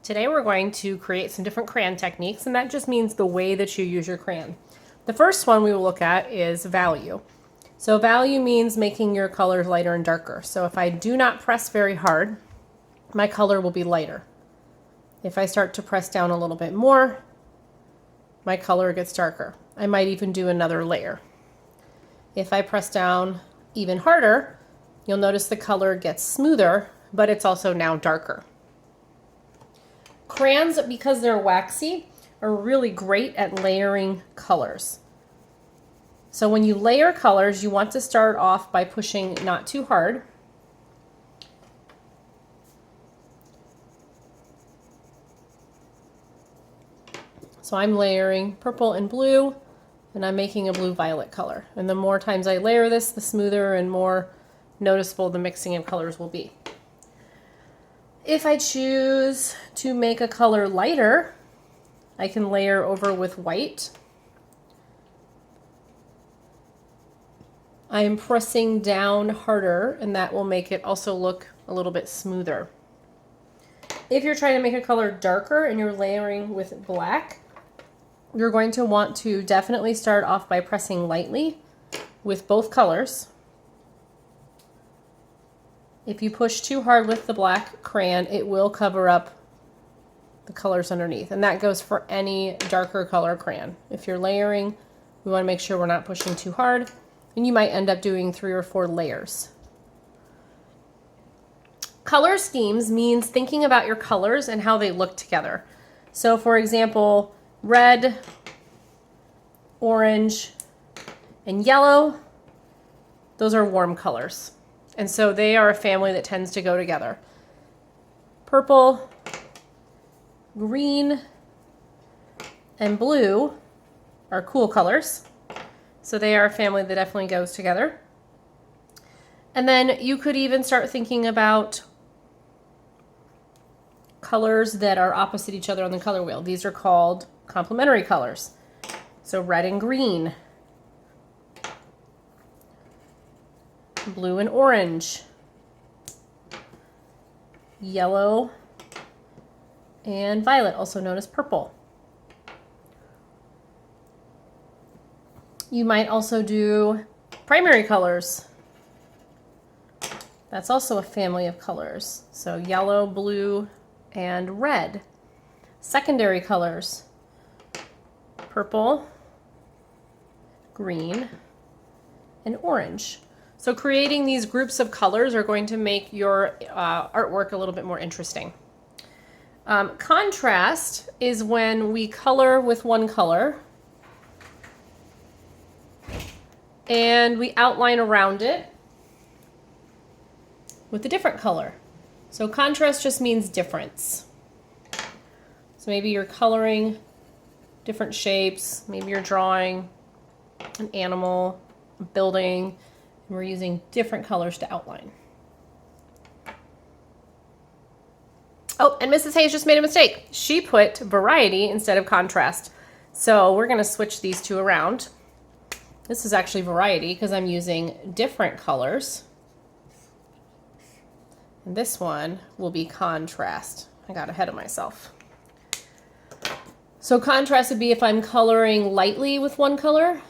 Today we're going to create some different crayon techniques, and that just means the way that you use your crayon. The first one we will look at is value. So value means making your colors lighter and darker. So if I do not press very hard, my color will be lighter. If I start to press down a little bit more, my color gets darker. I might even do another layer. If I press down even harder, you'll notice the color gets smoother, but it's also now darker. Crayons, because they're waxy, are really great at layering colors. So when you layer colors, you want to start off by pushing not too hard. So I'm layering purple and blue, and I'm making a blue-violet color. And the more times I layer this, the smoother and more noticeable the mixing of colors will be. If I choose to make a color lighter, I can layer over with white. I'm pressing down harder, and that will make it also look a little bit smoother. If you're trying to make a color darker and you're layering with black, you're going to want to definitely start off by pressing lightly with both colors. If you push too hard with the black crayon, it will cover up the colors underneath. And that goes for any darker color crayon. If you're layering, we want to make sure we're not pushing too hard. And you might end up doing 3 or 4 layers. Color schemes means thinking about your colors and how they look together. So for example, red, orange, and yellow, those are warm colors. And so they are a family that tends to go together. Purple, green, and blue are cool colors. So they are a family that definitely goes together. And then you could even start thinking about colors that are opposite each other on the color wheel. These are called complementary colors. So red and green, blue and orange, yellow and violet, also known as purple. You might also do primary colors. That's also a family of colors. So yellow, blue, and red. Secondary colors, purple, green, and orange. So creating these groups of colors are going to make your artwork a little bit more interesting. Contrast is when we color with one color and we outline around it with a different color. So contrast just means difference. So maybe you're coloring different shapes, maybe you're drawing an animal, a building, and we're using different colors to outline. Oh, and Mrs. Hayes just made a mistake. She put variety instead of contrast. So we're gonna switch these two around. This is actually variety because I'm using different colors. And this one will be contrast. I got ahead of myself. So contrast would be if I'm coloring lightly with one color,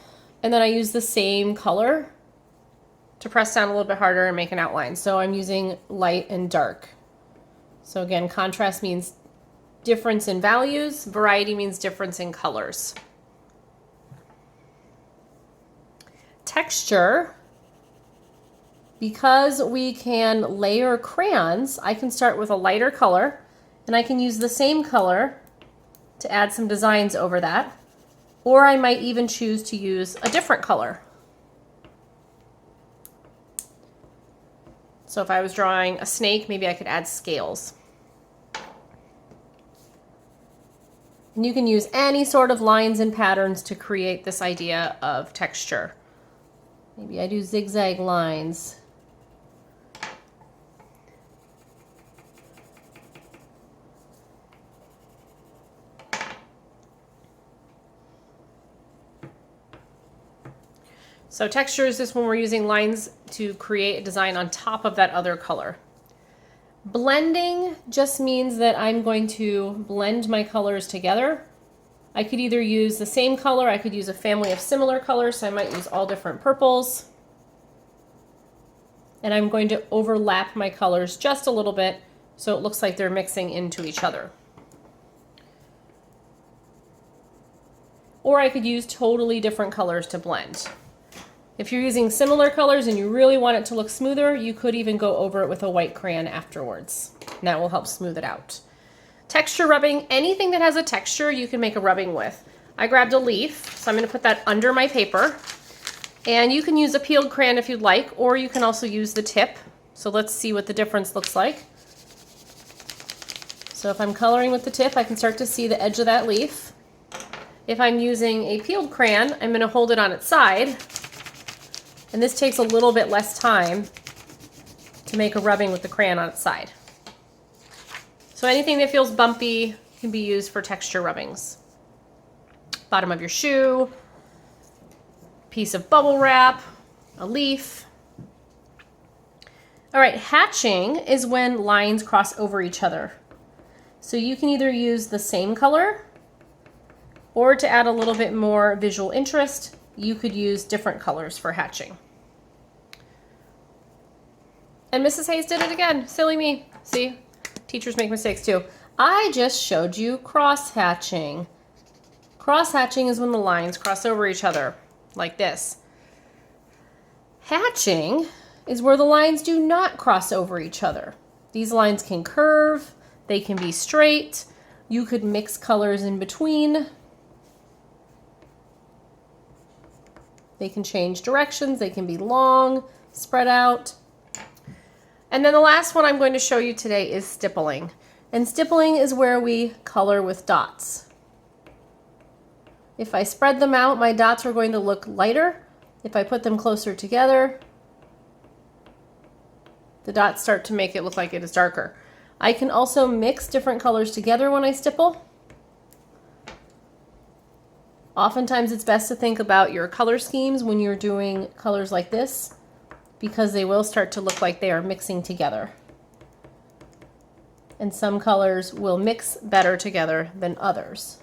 and then I use the same color to press down a little bit harder and make an outline. So I'm using light and dark. So again, contrast means difference in values. Variety means difference in colors. Texture, because we can layer crayons, I can start with a lighter color and I can use the same color to add some designs over that. Or I might even choose to use a different color. So if I was drawing a snake, maybe I could add scales. And you can use any sort of lines and patterns to create this idea of texture. Maybe I do zigzag lines. So texture is just when we're using lines to create a design on top of that other color. Blending just means that I'm going to blend my colors together. I could either use the same color, I could use a family of similar colors, so I might use all different purples. And I'm going to overlap my colors just a little bit so it looks like they're mixing into each other. Or I could use totally different colors to blend. If you're using similar colors and you really want it to look smoother, you could even go over it with a white crayon afterwards. And that will help smooth it out. Texture rubbing, anything that has a texture you can make a rubbing with. I grabbed a leaf, so I'm going to put that under my paper. And you can use a peeled crayon if you'd like, or you can also use the tip. So let's see what the difference looks like. So if I'm coloring with the tip, I can start to see the edge of that leaf. If I'm using a peeled crayon, I'm going to hold it on its side. And this takes a little bit less time to make a rubbing with the crayon on its side. So anything that feels bumpy can be used for texture rubbings. Bottom of your shoe, piece of bubble wrap, a leaf. All right, hatching is when lines cross over each other. So you can either use the same color, or to add a little bit more visual interest, you could use different colors for hatching. And Mrs. Hayes did it again. Silly me. See, teachers make mistakes too. I just showed you cross-hatching. Cross-hatching is when the lines cross over each other, like this. Hatching is where the lines do not cross over each other. These lines can curve, they can be straight. You could mix colors in between. They can change directions, they can be long, spread out. And then the last one I'm going to show you today is stippling. And stippling is where we color with dots. If I spread them out, my dots are going to look lighter. If I put them closer together, the dots start to make it look like it is darker. I can also mix different colors together when I stipple. Oftentimes it's best to think about your color schemes when you're doing colors like this, because they will start to look like they are mixing together. And some colors will mix better together than others.